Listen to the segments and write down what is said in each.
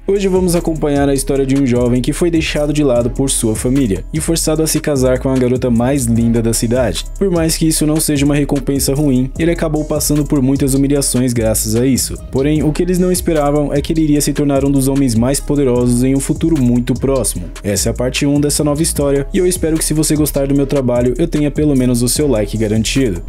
Hoje vamos acompanhar a história de um jovem que foi deixado de lado por sua família e forçado a se casar com a garota mais linda da cidade. Por mais que isso não seja uma recompensa ruim, ele acabou passando por muitas humilhações graças a isso. Porém, o que eles não esperavam é que ele iria se tornar um dos homens mais poderosos em um futuro muito próximo. Essa é a parte 1 dessa nova história e eu espero que, se você gostar do meu trabalho, eu tenha pelo menos o seu like garantido.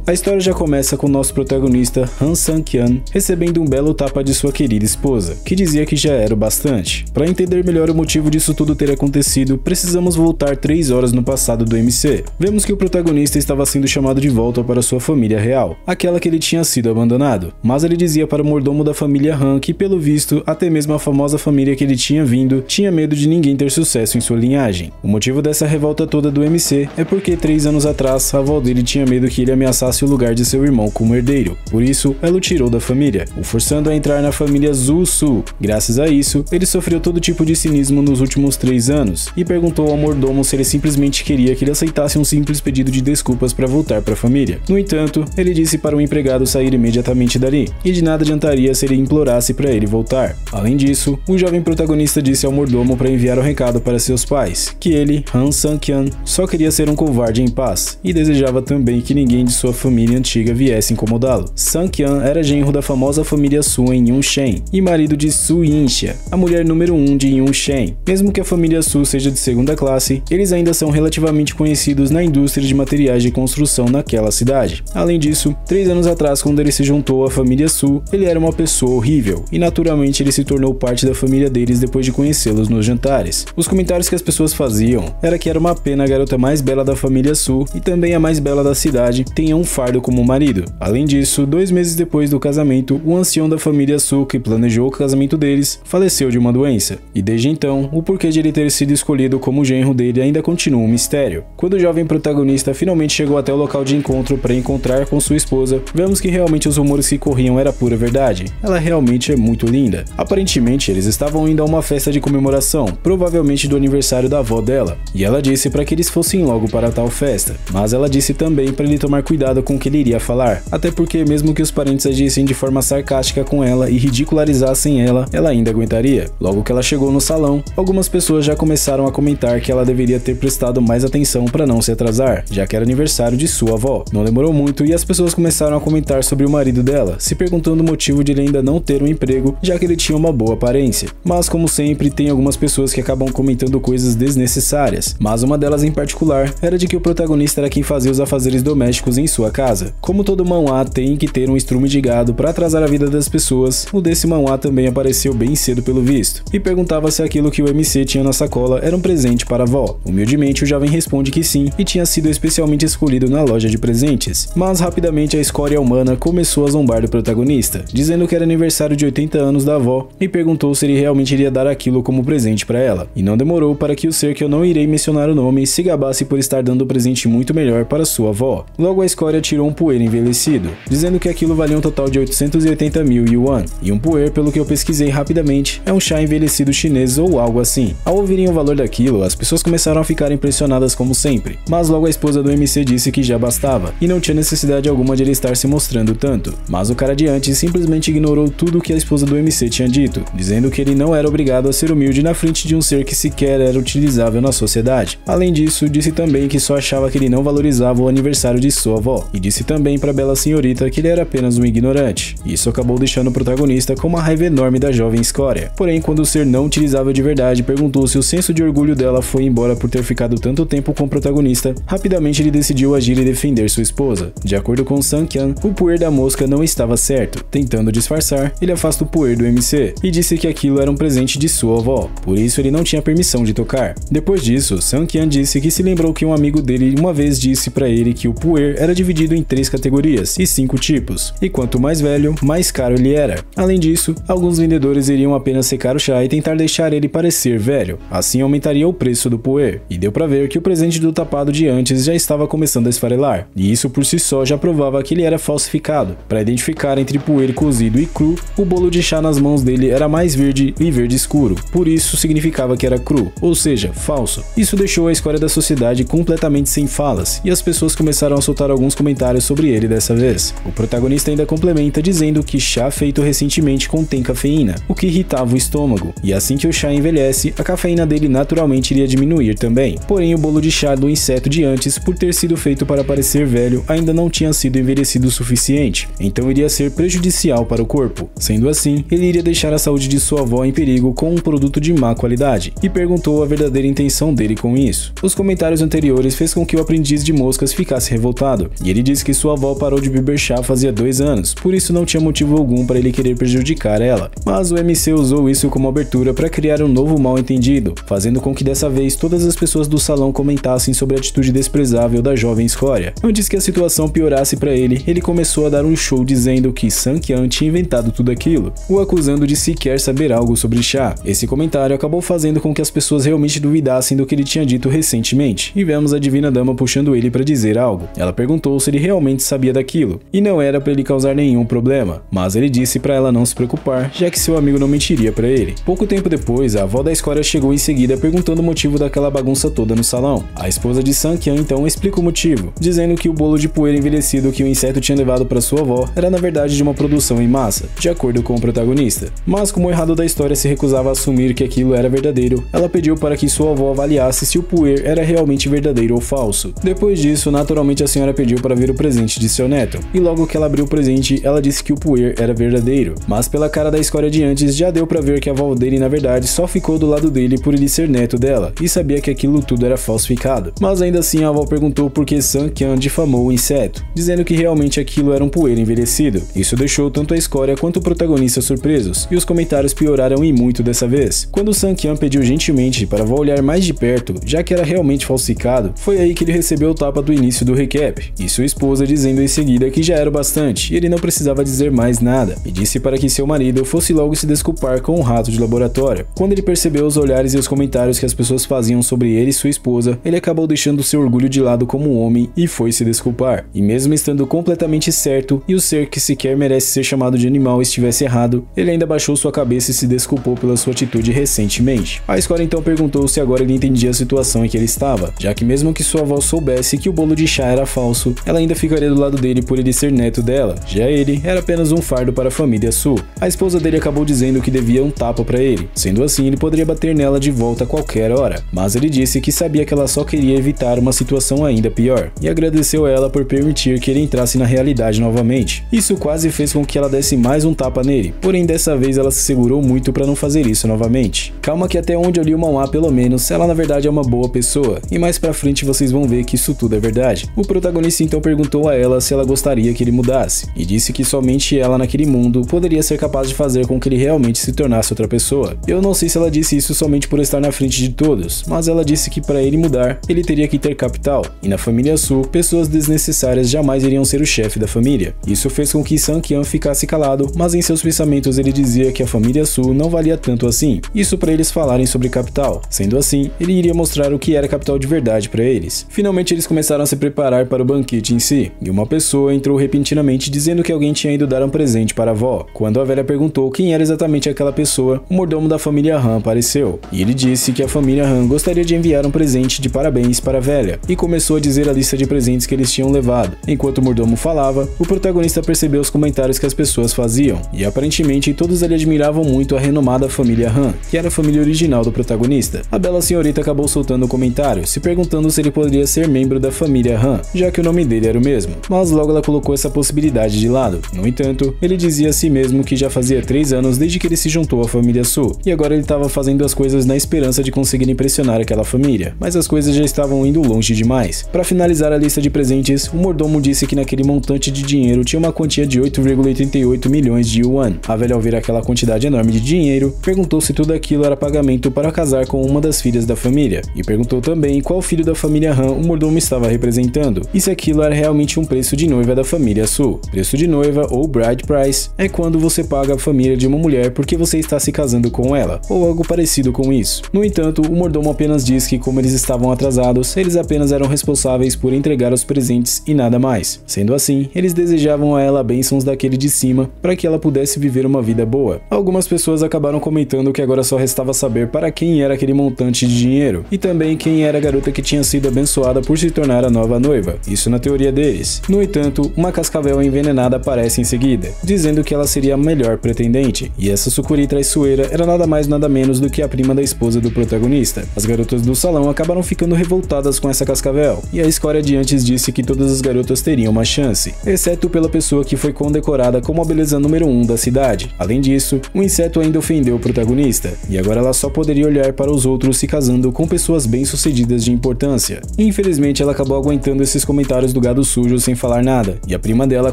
A história já começa com nosso protagonista, Han Sang-kyun, recebendo um belo tapa de sua querida esposa, que dizia que já era o bastante. Para entender melhor o motivo disso tudo ter acontecido, precisamos voltar 3 horas no passado do MC. Vemos que o protagonista estava sendo chamado de volta para sua família real, aquela que ele tinha sido abandonado, mas ele dizia para o mordomo da família Han que, pelo visto, até mesmo a famosa família que ele tinha vindo tinha medo de ninguém ter sucesso em sua linhagem. O motivo dessa revolta toda do MC é porque 3 anos atrás a avó dele tinha medo que ele ameaçasse o lugar de seu irmão como herdeiro, por isso ela o tirou da família, o forçando a entrar na família Zhu-Su. Graças a isso, ele sofreu todo tipo de cinismo nos últimos 3 anos e perguntou ao mordomo se ele simplesmente queria que ele aceitasse um simples pedido de desculpas para voltar para a família. No entanto, ele disse para o empregado sair imediatamente dali, e de nada adiantaria se ele implorasse para ele voltar. Além disso, o jovem protagonista disse ao mordomo para enviar o recado para seus pais, que ele, Han Sang-kyun, só queria ser um covarde em paz, e desejava também que ninguém de sua família antiga viesse incomodá-lo. Sang-kyun era genro da famosa família Su em Yun-shen, e marido de Su Yinxia, a mulher número 1 de Yun-shen. Mesmo que a família Su seja de segunda classe, eles ainda são relativamente conhecidos na indústria de materiais de construção naquela cidade. Além disso, 3 anos atrás, quando ele se juntou à família Su, ele era uma pessoa horrível, e naturalmente ele se tornou parte da família deles depois de conhecê-los nos jantares. Os comentários que as pessoas faziam era que era uma pena a garota mais bela da família Su, e também a mais bela da cidade, tenha um fardo como marido. Além disso, 2 meses depois do casamento, o ancião da família Su, que planejou o casamento deles, faleceu de uma doença, e desde então, o porquê de ele ter sido escolhido como genro dele ainda continua um mistério. Quando o jovem protagonista finalmente chegou até o local de encontro para encontrar com sua esposa, vemos que realmente os rumores que corriam era pura verdade. Ela realmente é muito linda. Aparentemente, eles estavam indo a uma festa de comemoração, provavelmente do aniversário da avó dela, e ela disse para que eles fossem logo para tal festa, mas ela disse também para ele tomar cuidado com o que ele iria falar, até porque mesmo que os parentes agissem de forma sarcástica com ela e ridicularizassem ela, ela ainda aguentaria. Logo que ela chegou no salão, algumas pessoas já começaram a comentar que ela deveria ter prestado mais atenção para não se atrasar, já que era aniversário de sua avó. Não demorou muito e as pessoas começaram a comentar sobre o marido dela, se perguntando o motivo de ele ainda não ter um emprego, já que ele tinha uma boa aparência. Mas como sempre, tem algumas pessoas que acabam comentando coisas desnecessárias, mas uma delas em particular era de que o protagonista era quem fazia os afazeres domésticos em sua casa. Como todo manhwa tem que ter um estrume de gado para atrasar a vida das pessoas, o desse manhwa também apareceu bem cedo pelo visto, e perguntava se aquilo que o MC tinha na sacola era um presente para a avó. Humildemente, o jovem responde que sim, e tinha sido especialmente escolhido na loja de presentes. Mas rapidamente a escória humana começou a zombar do protagonista, dizendo que era aniversário de 80 anos da avó, e perguntou se ele realmente iria dar aquilo como presente para ela. E não demorou para que o ser que eu não irei mencionar o nome se gabasse por estar dando um presente muito melhor para sua avó. Logo a escória tirou um puer envelhecido, dizendo que aquilo valia um total de 880 mil yuan, e um puer, pelo que eu pesquisei rapidamente, é um chá envelhecido chinês ou algo assim. Ao ouvirem o valor daquilo, as pessoas começaram a ficar impressionadas como sempre, mas logo a esposa do MC disse que já bastava, e não tinha necessidade alguma de ele estar se mostrando tanto. Mas o cara de antes simplesmente ignorou tudo o que a esposa do MC tinha dito, dizendo que ele não era obrigado a ser humilde na frente de um ser que sequer era utilizável na sociedade. Além disso, disse também que só achava que ele não valorizava o aniversário de sua avó, e disse também para a bela senhorita que ele era apenas um ignorante. Isso acabou deixando o protagonista com uma raiva enorme da jovem escória. Porém, quando o ser não utilizável de verdade perguntou se o senso de orgulho dela foi embora por ter ficado tanto tempo com o protagonista, rapidamente ele decidiu agir e defender sua esposa. De acordo com Sang-kyun, o puer da mosca não estava certo. Tentando disfarçar, ele afasta o puer do MC e disse que aquilo era um presente de sua avó, por isso ele não tinha permissão de tocar. Depois disso, Sang-kyun disse que se lembrou que um amigo dele uma vez disse para ele que o puer era dividido em 3 categorias e 5 tipos, e quanto mais velho, mais caro ele era. Além disso, alguns vendedores iriam apenas secar o chá e tentar deixar ele parecer velho, assim aumentaria o preço do puer, e deu para ver que o presente do tapado de antes já estava começando a esfarelar, e isso por si só já provava que ele era falsificado. Para identificar entre puer cozido e cru, o bolo de chá nas mãos dele era mais verde e verde escuro, por isso significava que era cru, ou seja, falso. Isso deixou a escória da sociedade completamente sem falas, e as pessoas começaram a soltar alguns comentários sobre ele dessa vez. O protagonista ainda complementa dizendo que chá feito recentemente contém cafeína, o que irritou irritava o estômago, e assim que o chá envelhece, a cafeína dele naturalmente iria diminuir também. Porém, o bolo de chá do inseto de antes, por ter sido feito para parecer velho, ainda não tinha sido envelhecido o suficiente, então iria ser prejudicial para o corpo. Sendo assim, ele iria deixar a saúde de sua avó em perigo com um produto de má qualidade, e perguntou a verdadeira intenção dele com isso. Os comentários anteriores fez com que o aprendiz de moscas ficasse revoltado, e ele disse que sua avó parou de beber chá fazia 2 anos, por isso não tinha motivo algum para ele querer prejudicar ela. Mas o MC usou isso como abertura para criar um novo mal-entendido, fazendo com que dessa vez todas as pessoas do salão comentassem sobre a atitude desprezável da jovem escória. Antes que a situação piorasse para ele, ele começou a dar um show dizendo que Sang-Kyan tinha inventado tudo aquilo, o acusando de sequer saber algo sobre chá. Esse comentário acabou fazendo com que as pessoas realmente duvidassem do que ele tinha dito recentemente, e vemos a Divina Dama puxando ele para dizer algo. Ela perguntou se ele realmente sabia daquilo, e não era para ele causar nenhum problema, mas ele disse para ela não se preocupar, já que seu amigo não mentiria para ele. Pouco tempo depois, a avó da escória chegou em seguida perguntando o motivo daquela bagunça toda no salão. A esposa de Sang-Kyan então explica o motivo, dizendo que o bolo de poeira envelhecido que o inseto tinha levado para sua avó era na verdade de uma produção em massa, de acordo com o protagonista. Mas como o errado da história se recusava a assumir que aquilo era verdadeiro, ela pediu para que sua avó avaliasse se o puer era realmente verdadeiro ou falso. Depois disso, naturalmente a senhora pediu para ver o presente de seu neto, e logo que ela abriu o presente, ela disse que o puer era verdadeiro. Mas pela cara da escória de antes, já deu para ver que a avó dele na verdade só ficou do lado dele por ele ser neto dela, e sabia que aquilo tudo era falsificado. Mas ainda assim a avó perguntou por que Sang-Kyan difamou o inseto, dizendo que realmente aquilo era um puer envelhecido. Isso deixou tanto a escória quanto o protagonista surpresos, e os comentários pioraram e muito dessa vez. Quando Sang-Kyan pediu gentilmente para a avó olhar mais de perto, já que era realmente falsificado, foi aí que ele recebeu o tapa do início do recap, e sua esposa dizendo em seguida que já era o bastante, e ele não precisava dizer mais nada, e disse para que seu marido fosse logo se desculpar com um rato de laboratório. Quando ele percebeu os olhares e os comentários que as pessoas faziam sobre ele e sua esposa, ele acabou deixando seu orgulho de lado como homem e foi se desculpar. E mesmo estando completamente certo e o ser que sequer merece ser chamado de animal estivesse errado, ele ainda baixou sua cabeça e se desculpou pela sua atitude recentemente. A escória então perguntou se agora ele entendia a situação em que ele estava, já que mesmo que sua avó soubesse que o bolo de chá era falso, ela ainda ficaria do lado dele por ele ser neto dela, já ele era apenas um fardo para a família Su. A esposa dele acabou dizendo que devia um tapa para ele, sendo assim ele poderia bater nela de volta a qualquer hora, mas ele disse que sabia que ela só queria evitar uma situação ainda pior, e agradeceu a ela por permitir que ele entrasse na realidade novamente. Isso quase fez com que ela desse mais um tapa nele, porém dessa vez ela se segurou muito para não fazer isso novamente. Calma que até onde eu li o manhwa pelo menos, ela na verdade é uma boa pessoa, e mais pra frente vocês vão ver que isso tudo é verdade. O protagonista então perguntou a ela se ela gostaria que ele mudasse, e disse que somente ela naquele mundo poderia ser capaz de fazer com que ele realmente se tornasse outra pessoa. Eu não sei se ela disse isso somente por estar na frente de todos, mas ela disse que para ele mudar, ele teria que ter capital, e na família Su, pessoas desnecessárias jamais iriam ser o chefe da família. Isso fez com que Sang-Kyan ficasse calado, mas em seus pensamentos ele dizia que a família Su não valia tanto assim, isso para eles falarem sobre capital. Sendo assim, ele iria mostrar o que era capital de verdade para eles. Finalmente eles começaram a se preparar para o banquete em si, e uma pessoa entrou repentinamente dizendo que alguém tinha ido dar um presente para a avó. Quando a velha perguntou quem era exatamente aquela pessoa, o mordomo da família Han apareceu, e ele disse que a família Han gostaria de enviar um presente de parabéns para a velha, e começou a dizer a lista de presentes que eles tinham levado. Enquanto o mordomo falava, o protagonista percebeu os comentários que as pessoas faziam, e aparentemente todos ali admiravam muito a renomada família Han, que era a família original do protagonista. A bela senhorita acabou soltando um comentário, se perguntando se ele poderia ser membro da família Han, já que o nome dele era o mesmo, mas logo ela colocou essa possibilidade de lado. No entanto, ele dizia a si mesmo que já fazia 3 anos desde que ele se juntou à família Su, e agora ele estava fazendo as coisas na esperança de conseguir impressionar aquela família, mas as coisas já estavam indo longe demais. Para finalizar a lista de presentes, o mordomo disse que naquele montante de dinheiro tinha uma quantia de 8,88 milhões de yuan. A velha, ao ver aquela quantidade enorme de dinheiro, perguntou se tudo aquilo era pagamento para casar com uma das filhas da família, e perguntou também qual filho da família Han o mordomo estava representando, e se aquilo era realmente um preço de noiva da família Su. Preço de noiva, ou bride price, é quando você paga a família de uma mulher porque você está se casando com ela, ou algo parecido com isso. No entanto, o mordomo apenas diz que como eles estavam atrasados, eles apenas eram responsáveis por entregar os presentes e nada mais. Sendo assim, eles desejavam a ela bênçãos daquele de cima para que ela pudesse viver uma vida boa. Algumas pessoas acabaram comentando que agora só restava saber para quem era aquele montante de dinheiro, e também quem era a garota que tinha sido abençoada por se tornar a nova noiva, isso na teoria deles. No entanto, uma cascavel envenenada aparece em seguida, dizendo que ela seria a melhor pretendente, e essa essa sucuri traiçoeira era nada mais nada menos do que a prima da esposa do protagonista. As garotas do salão acabaram ficando revoltadas com essa cascavel, e a escória de antes disse que todas as garotas teriam uma chance, exceto pela pessoa que foi condecorada como a beleza número 1 da cidade. Além disso, o inseto ainda ofendeu o protagonista, e agora ela só poderia olhar para os outros se casando com pessoas bem-sucedidas de importância. Infelizmente, ela acabou aguentando esses comentários do gado sujo sem falar nada, e a prima dela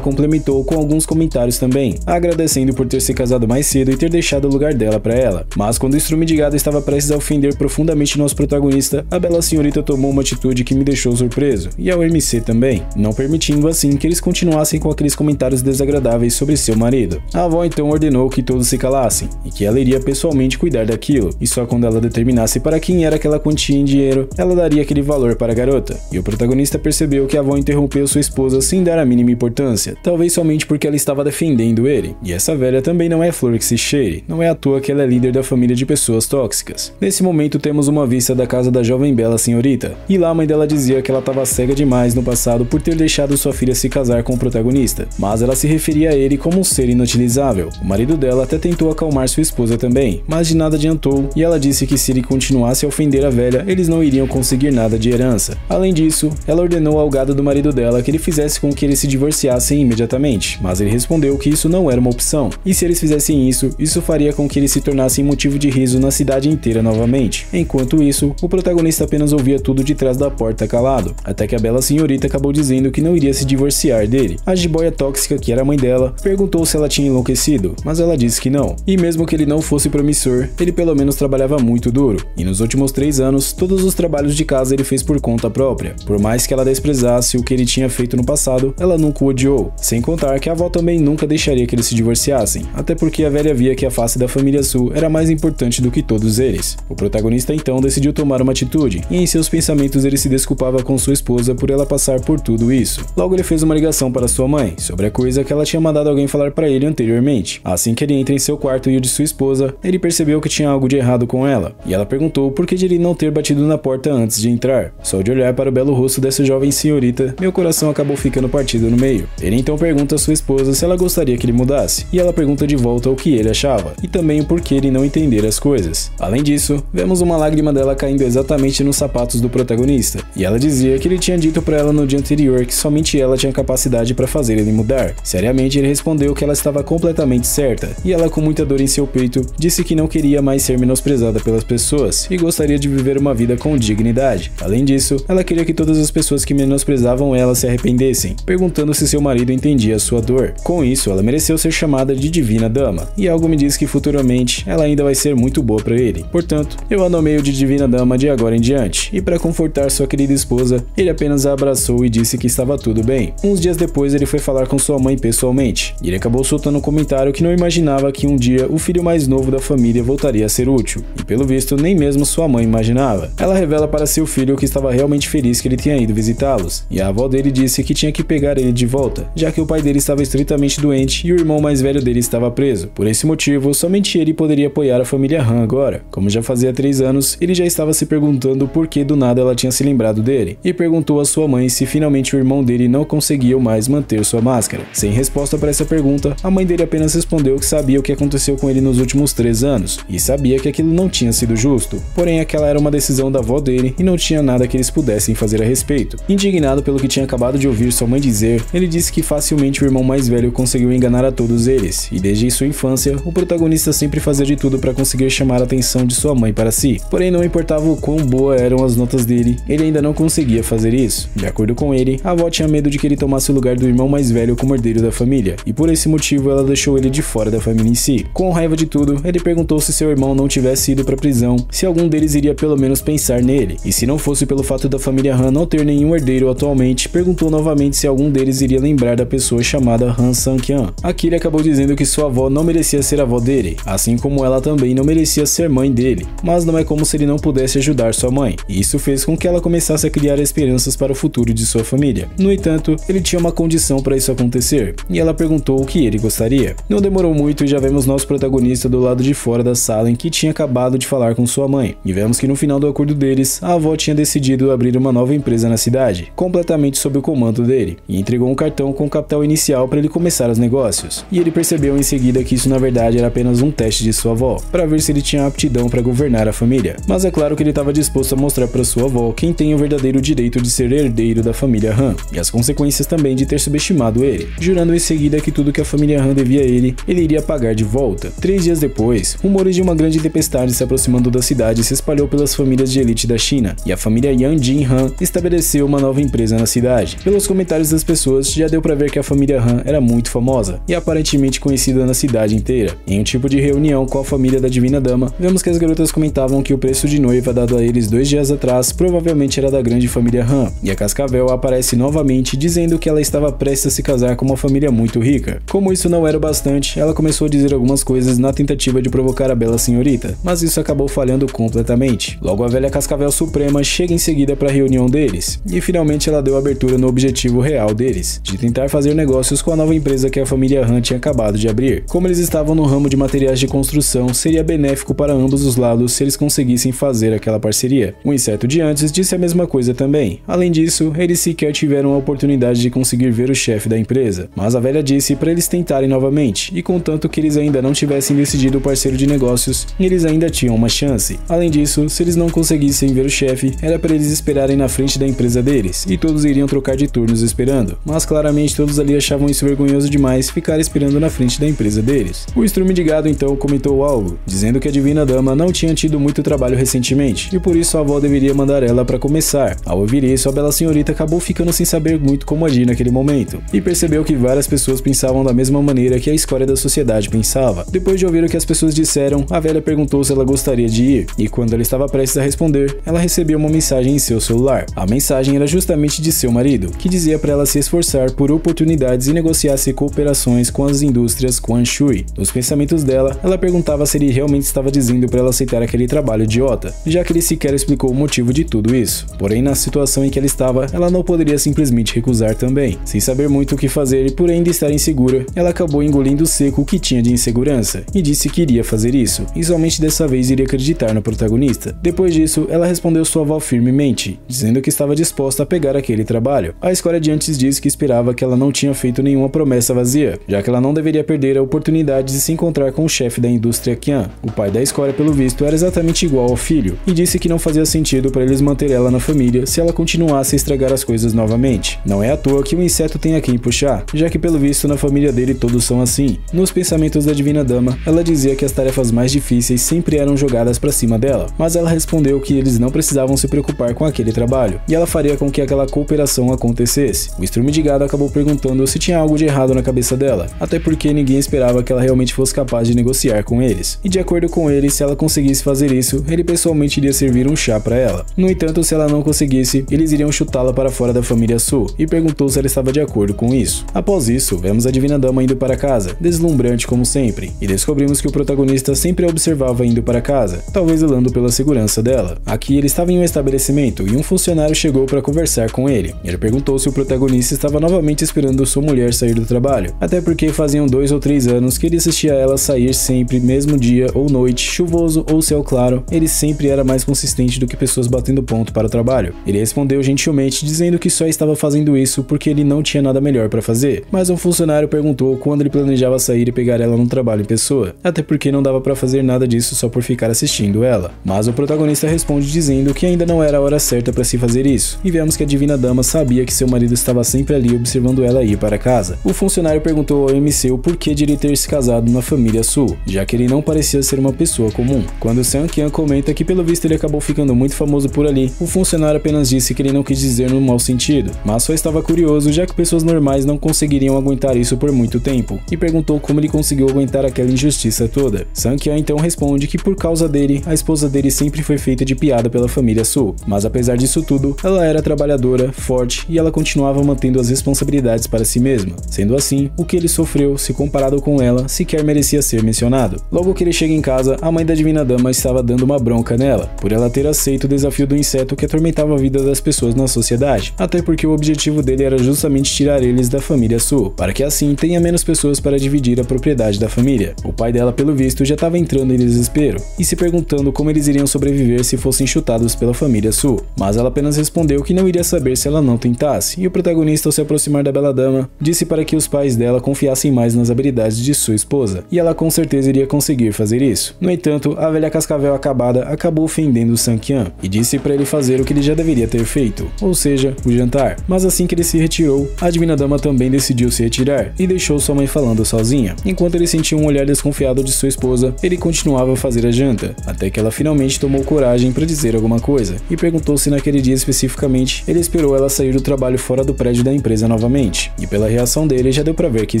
complementou com alguns comentários também, agradecendo por ter se casado mais cedo e ter deixado o lugar dela para ela. Mas quando o estrume de gado estava prestes a ofender profundamente nosso protagonista, a bela senhorita tomou uma atitude que me deixou surpreso, e ao MC também, não permitindo assim que eles continuassem com aqueles comentários desagradáveis sobre seu marido. A avó então ordenou que todos se calassem, e que ela iria pessoalmente cuidar daquilo, e só quando ela determinasse para quem era aquela quantia em dinheiro, ela daria aquele valor para a garota. E o protagonista percebeu que a avó interrompeu sua esposa sem dar a mínima importância, talvez somente porque ela estava defendendo ele. E essa velha também não é flor que se cheire, não é à toa que ela é líder da família de pessoas tóxicas. Nesse momento temos uma vista da casa da jovem bela senhorita, e lá a mãe dela dizia que ela estava cega demais no passado por ter deixado sua filha se casar com o protagonista, mas ela se referia a ele como um ser inutilizável. O marido dela até tentou acalmar sua esposa também, mas de nada adiantou, e ela disse que se ele continuasse a ofender a velha, eles não iriam conseguir nada de herança. Além disso, ela ordenou ao gado do marido dela que ele fizesse com que eles se divorciassem imediatamente, mas ele respondeu que isso não era uma opção, e se eles fizessem isso, isso faria com que eles se tornassem motivo de riso na cidade inteira novamente. Enquanto isso, o protagonista apenas ouvia tudo de trás da porta calado, até que a bela senhorita acabou dizendo que não iria se divorciar dele. A jiboia tóxica, que era a mãe dela, perguntou se ela tinha enlouquecido, mas ela disse que não, e mesmo que ele não fosse promissor, ele pelo menos trabalhava muito duro, e nos últimos 3 anos, todos os trabalhos de casa ele fez por conta própria. Por mais que ela desprezasse o que ele tinha feito no passado, ela nunca o odiou, sem contar que a avó também nunca deixaria que eles se divorciassem, até porque a velha via que a face da família Su era mais importante do que todos eles. O protagonista então decidiu tomar uma atitude, e em seus pensamentos ele se desculpava com sua esposa por ela passar por tudo isso. Logo ele fez uma ligação para sua mãe, sobre a coisa que ela tinha mandado alguém falar para ele anteriormente. Assim que ele entra em seu quarto e o de sua esposa, ele percebeu que tinha algo de errado com ela, e ela perguntou por que de ele não ter batido na porta antes de entrar. Só de olhar para o belo rosto dessa jovem senhorita, meu coração acabou ficando partido no meio. Ele então pergunta a sua esposa se ela gostaria que ele mudasse, e ela pergunta de volta o que ele achava, e também o porquê ele não entender as coisas. Além disso, vemos uma lágrima dela caindo exatamente nos sapatos do protagonista, e ela dizia que ele tinha dito para ela no dia anterior que somente ela tinha capacidade para fazer ele mudar. Seriamente ele respondeu que ela estava completamente certa, e ela com muita dor em seu peito, disse que não queria mais ser menosprezada pelas pessoas, e gostaria de viver uma vida com dignidade. Além disso, ela queria que todas as pessoas que menosprezavam ela se arrependessem, perguntando se seu marido entendia a sua dor. Com isso, ela mereceu ser chamada de Divina Dama, e algo me diz que futuramente ela ainda vai ser muito boa para ele. Portanto, eu a nomeio de Divina Dama de agora em diante, e para confortar sua querida esposa, ele apenas a abraçou e disse que estava tudo bem. Uns dias depois, ele foi falar com sua mãe pessoalmente, e ele acabou soltando um comentário que não imaginava que um dia o filho mais novo da família voltaria a ser útil, e pelo visto nem mesmo sua mãe imaginava. Ela revela para seu filho que estava realmente feliz que ele tinha ido visitá-los, e a avó dele disse que tinha que pegar ele de volta, já que o pai dele estava estritamente doente e o irmão mais velho dele estava preso. Por esse motivo, somente ele poderia apoiar a família Han agora. Como já fazia 3 anos, ele já estava se perguntando por que do nada ela tinha se lembrado dele, e perguntou a sua mãe se finalmente o irmão dele não conseguia mais manter sua máscara. Sem resposta para essa pergunta, a mãe dele apenas respondeu que sabia o que aconteceu com ele nos últimos 3 anos, e sabia que aquilo não tinha sido justo, porém aquela era uma decisão da avó dele e não tinha nada que eles pudessem fazer a respeito. Indignado pelo que tinha acabado de ouvir sua mãe dizer, ele disse que facilmente o irmão mais velho conseguiu enganar a todos eles, e desde sua infância, o protagonista sempre fazia de tudo para conseguir chamar a atenção de sua mãe para si. Porém, não importava o quão boas eram as notas dele, ele ainda não conseguia fazer isso. De acordo com ele, a avó tinha medo de que ele tomasse o lugar do irmão mais velho como herdeiro da família, e por esse motivo ela deixou ele de fora da família em si. Com raiva de tudo, ele perguntou se seu irmão não tivesse ido para a prisão, se algum deles iria pelo menos pensar nele, e se não fosse pelo fato da família Han não ter nenhum herdeiro atualmente, perguntou novamente se algum deles iria lembrar da pessoa chamada Han Sang-kyan. Aqui ele acabou dizendo que sua avó não merecia ser avó dele, assim como ela também não merecia ser mãe dele, mas não é como se ele não pudesse ajudar sua mãe, e isso fez com que ela começasse a criar esperanças para o futuro de sua família. No entanto, ele tinha uma condição para isso acontecer, e ela perguntou o que ele gostaria. Não demorou muito e já vemos nosso protagonista do lado de fora da sala em que tinha acabado de falar com sua mãe, e vemos que no final do acordo deles, a avó tinha decidido abrir uma nova empresa na cidade, completamente sob o comando dele, e entregou um cartão com capital inicial para ele começar os negócios, e ele percebeu em seguida que isso na verdade verdade era apenas um teste de sua avó, para ver se ele tinha aptidão para governar a família. Mas é claro que ele estava disposto a mostrar para sua avó quem tem o verdadeiro direito de ser herdeiro da família Han, e as consequências também de ter subestimado ele, jurando em seguida que tudo que a família Han devia a ele iria pagar de volta. 3 dias depois, rumores de uma grande tempestade se aproximando da cidade se espalhou pelas famílias de elite da China, e a família Yang Jin Han estabeleceu uma nova empresa na cidade. Pelos comentários das pessoas, já deu para ver que a família Han era muito famosa e aparentemente conhecida na cidade inteira. Em um tipo de reunião com a família da Divina Dama, vemos que as garotas comentavam que o preço de noiva dado a eles 2 dias atrás provavelmente era da grande família Han, e a Cascavel aparece novamente dizendo que ela estava prestes a se casar com uma família muito rica. Como isso não era o bastante, ela começou a dizer algumas coisas na tentativa de provocar a bela senhorita, mas isso acabou falhando completamente. Logo a velha Cascavel Suprema chega em seguida para a reunião deles, e finalmente ela deu abertura no objetivo real deles, de tentar fazer negócios com a nova empresa que a família Han tinha acabado de abrir. Como eles estavam no ramo de materiais de construção, seria benéfico para ambos os lados se eles conseguissem fazer aquela parceria. O inseto de antes disse a mesma coisa também. Além disso, eles sequer tiveram a oportunidade de conseguir ver o chefe da empresa, mas a velha disse para eles tentarem novamente, e contanto que eles ainda não tivessem decidido o parceiro de negócios, eles ainda tinham uma chance. Além disso, se eles não conseguissem ver o chefe, era para eles esperarem na frente da empresa deles, e todos iriam trocar de turnos esperando, mas claramente todos ali achavam isso vergonhoso demais ficar esperando na frente da empresa deles. O estrume de gado então comentou algo, dizendo que a Divina Dama não tinha tido muito trabalho recentemente, e por isso a avó deveria mandar ela para começar. Ao ouvir isso, a bela senhorita acabou ficando sem saber muito como agir naquele momento, e percebeu que várias pessoas pensavam da mesma maneira que a escória da sociedade pensava. Depois de ouvir o que as pessoas disseram, a velha perguntou se ela gostaria de ir, e quando ela estava prestes a responder, ela recebeu uma mensagem em seu celular. A mensagem era justamente de seu marido, que dizia para ela se esforçar por oportunidades e negociasse cooperações com as indústrias Quan Shui. Nos pensamentos dela, ela perguntava se ele realmente estava dizendo para ela aceitar aquele trabalho idiota, já que ele sequer explicou o motivo de tudo isso. Porém, na situação em que ela estava, ela não poderia simplesmente recusar também. Sem saber muito o que fazer e por ainda estar insegura, ela acabou engolindo seco o que tinha de insegurança, e disse que iria fazer isso, e somente dessa vez iria acreditar no protagonista. Depois disso, ela respondeu sua avó firmemente, dizendo que estava disposta a pegar aquele trabalho. A escória de antes disse que esperava que ela não tinha feito nenhuma promessa vazia, já que ela não deveria perder a oportunidade de se encontrar com o chefe da indústria Qian. O pai da escória, pelo visto, era exatamente igual ao filho, e disse que não fazia sentido para eles manter ela na família se ela continuasse a estragar as coisas novamente. Não é à toa que o inseto tem a quem puxar, já que pelo visto na família dele todos são assim. Nos pensamentos da Divina Dama, ela dizia que as tarefas mais difíceis sempre eram jogadas para cima dela, mas ela respondeu que eles não precisavam se preocupar com aquele trabalho, e ela faria com que aquela cooperação acontecesse. O estrume de gado acabou perguntando se tinha algo de errado na cabeça dela, até porque ninguém esperava que ela realmente fosse capaz de negociar com eles, e de acordo com ele, se ela conseguisse fazer isso, ele pessoalmente iria servir um chá para ela. No entanto, se ela não conseguisse, eles iriam chutá-la para fora da família Su, e perguntou se ela estava de acordo com isso. Após isso, vemos a Divina Dama indo para casa, deslumbrante como sempre, e descobrimos que o protagonista sempre a observava indo para casa, talvez zelando pela segurança dela. Aqui ele estava em um estabelecimento e um funcionário chegou para conversar com ele. Ele perguntou se o protagonista estava novamente esperando sua mulher sair do trabalho, até porque faziam 2 ou 3 anos que ele assistia a ela sair sempre, mesmo dia ou noite, chuvoso ou céu claro, ele sempre era mais consistente do que pessoas batendo ponto para o trabalho. Ele respondeu gentilmente dizendo que só estava fazendo isso porque ele não tinha nada melhor para fazer, mas um funcionário perguntou quando ele planejava sair e pegar ela no trabalho em pessoa, até porque não dava para fazer nada disso só por ficar assistindo ela. Mas o protagonista responde dizendo que ainda não era a hora certa para se fazer isso, e vemos que a Divina Dama sabia que seu marido estava sempre ali observando ela ir para casa. O funcionário perguntou ao MC o porquê de ele ter se casado na família Su, já que ele não parecia ser uma pessoa comum. Quando Sun Qian comenta que pelo visto ele acabou ficando muito famoso por ali, o funcionário apenas disse que ele não quis dizer no mau sentido, mas só estava curioso já que pessoas normais não conseguiriam aguentar isso por muito tempo, e perguntou como ele conseguiu aguentar aquela injustiça toda. Sun Qian então responde que por causa dele, a esposa dele sempre foi feita de piada pela família Su, mas apesar disso tudo, ela era trabalhadora, forte e ela continuava mantendo as responsabilidades para si mesma. Sendo assim, o que ele sofreu, se comparado com ela, sequer merecia ser mencionado. Logo que ele chega em casa, a mãe da Divina Dama estava dando uma bronca nela, por ela ter aceito o desafio do inseto que atormentava a vida das pessoas na sociedade, até porque o objetivo dele era justamente tirar eles da família Su, para que assim tenha menos pessoas para dividir a propriedade da família. O pai dela, pelo visto, já estava entrando em desespero, e se perguntando como eles iriam sobreviver se fossem chutados pela família Su, mas ela apenas respondeu que não iria saber se ela não tentasse, e o protagonista, ao se aproximar da bela dama, disse para que os pais dela confiassem mais nas habilidades de sua esposa, esposa, e ela com certeza iria conseguir fazer isso. No entanto, a velha cascavel acabada acabou ofendendo Sang-Kyan e disse para ele fazer o que ele já deveria ter feito, ou seja, o jantar. Mas assim que ele se retirou, a Divina Dama também decidiu se retirar e deixou sua mãe falando sozinha. Enquanto ele sentia um olhar desconfiado de sua esposa, ele continuava a fazer a janta, até que ela finalmente tomou coragem para dizer alguma coisa e perguntou se naquele dia especificamente ele esperou ela sair do trabalho fora do prédio da empresa novamente. E pela reação dele já deu para ver que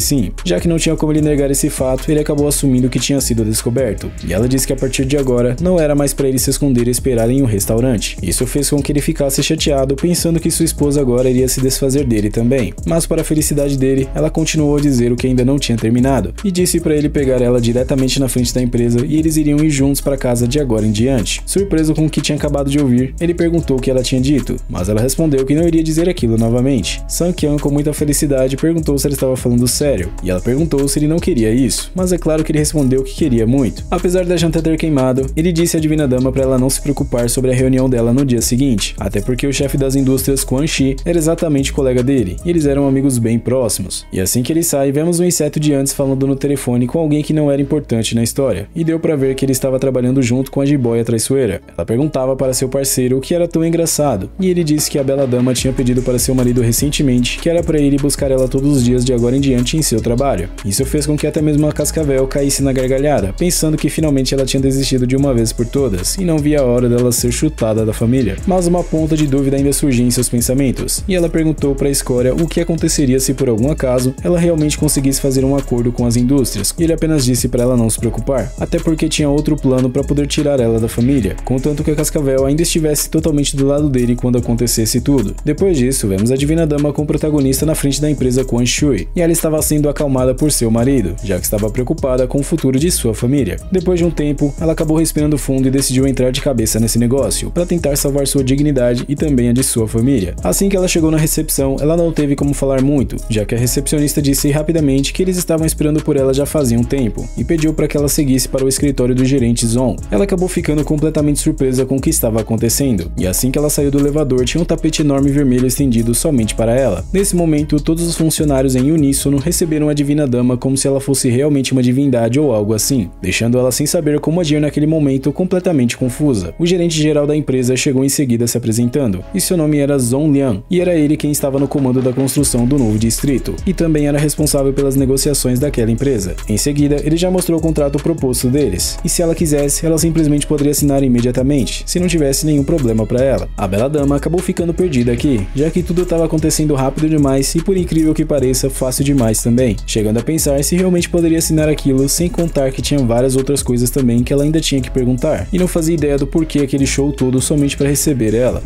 sim. Já que não tinha como ele negar esse fato, ele acabou assumindo que tinha sido descoberto. E ela disse que a partir de agora não era mais para ele se esconder e esperar em um restaurante. Isso fez com que ele ficasse chateado, pensando que sua esposa agora iria se desfazer dele também. Mas para a felicidade dele, ela continuou a dizer o que ainda não tinha terminado e disse para ele pegar ela diretamente na frente da empresa e eles iriam ir juntos para casa de agora em diante. Surpreso com o que tinha acabado de ouvir, ele perguntou o que ela tinha dito, mas ela respondeu que não iria dizer aquilo novamente. Sang-Kyan, com muita felicidade, perguntou se ela estava falando sério, e ela perguntou se ele não queria isso, mas é claro que ele respondeu que queria muito. Apesar da janta ter queimado, ele disse à Divina Dama para ela não se preocupar sobre a reunião dela no dia seguinte, até porque o chefe das indústrias, Quan Chi, era exatamente colega dele, e eles eram amigos bem próximos. E assim que ele sai, vemos um inseto de antes falando no telefone com alguém que não era importante na história, e deu pra ver que ele estava trabalhando junto com a jiboia traiçoeira. Ela perguntava para seu parceiro o que era tão engraçado, e ele disse que a bela dama tinha pedido para seu marido recentemente que era para ele buscar ela todos os dias de agora em diante em seu trabalho. Isso fez com que até mesmo a cascavel caísse na gargalhada, pensando que finalmente ela tinha desistido de uma vez por todas, e não via a hora dela ser chutada da família. Mas uma ponta de dúvida ainda surgia em seus pensamentos, e ela perguntou para a escória o que aconteceria se por algum acaso ela realmente conseguisse fazer um acordo com as indústrias, e ele apenas disse para ela não se preocupar, até porque tinha outro plano para poder tirar ela da família, contanto que a cascavel ainda estivesse totalmente do lado dele quando acontecesse tudo. Depois disso, vemos a Divina Dama com o protagonista na frente da empresa Quan Shui, e ela estava sendo acalmada por seu marido, já que estava preocupada com o futuro de sua família. Depois de um tempo, ela acabou respirando fundo e decidiu entrar de cabeça nesse negócio, para tentar salvar sua dignidade e também a de sua família. Assim que ela chegou na recepção, ela não teve como falar muito, já que a recepcionista disse rapidamente que eles estavam esperando por ela já fazia um tempo, e pediu para que ela seguisse para o escritório do gerente Zon. Ela acabou ficando completamente surpresa com o que estava acontecendo, e assim que ela saiu do elevador tinha um tapete enorme vermelho estendido somente para ela. Nesse momento, todos os funcionários em uníssono receberam a Divina Dama como se ela fosse realmente uma divindade ou algo assim, deixando ela sem saber como agir naquele momento, completamente confusa. O gerente geral da empresa chegou em seguida se apresentando, e seu nome era Zon Liang, e era ele quem estava no comando da construção do novo distrito, e também era responsável pelas negociações daquela empresa. Em seguida, ele já mostrou o contrato proposto deles, e se ela quisesse, ela simplesmente poderia assinar imediatamente, se não tivesse nenhum problema para ela. A bela dama acabou ficando perdida aqui, já que tudo estava acontecendo rápido demais e, por incrível que pareça, fácil demais também, chegando a pensar se realmente poderia assinar aquilo, sem contar que tinha várias outras coisas também que ela ainda tinha que perguntar, e não fazia ideia do porquê aquele show todo somente para receber ela.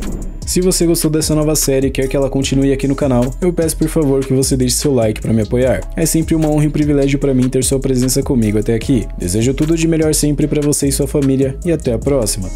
Se você gostou dessa nova série e quer que ela continue aqui no canal, eu peço por favor que você deixe seu like para me apoiar. É sempre uma honra e um privilégio para mim ter sua presença comigo até aqui. Desejo tudo de melhor sempre para você e sua família, e até a próxima.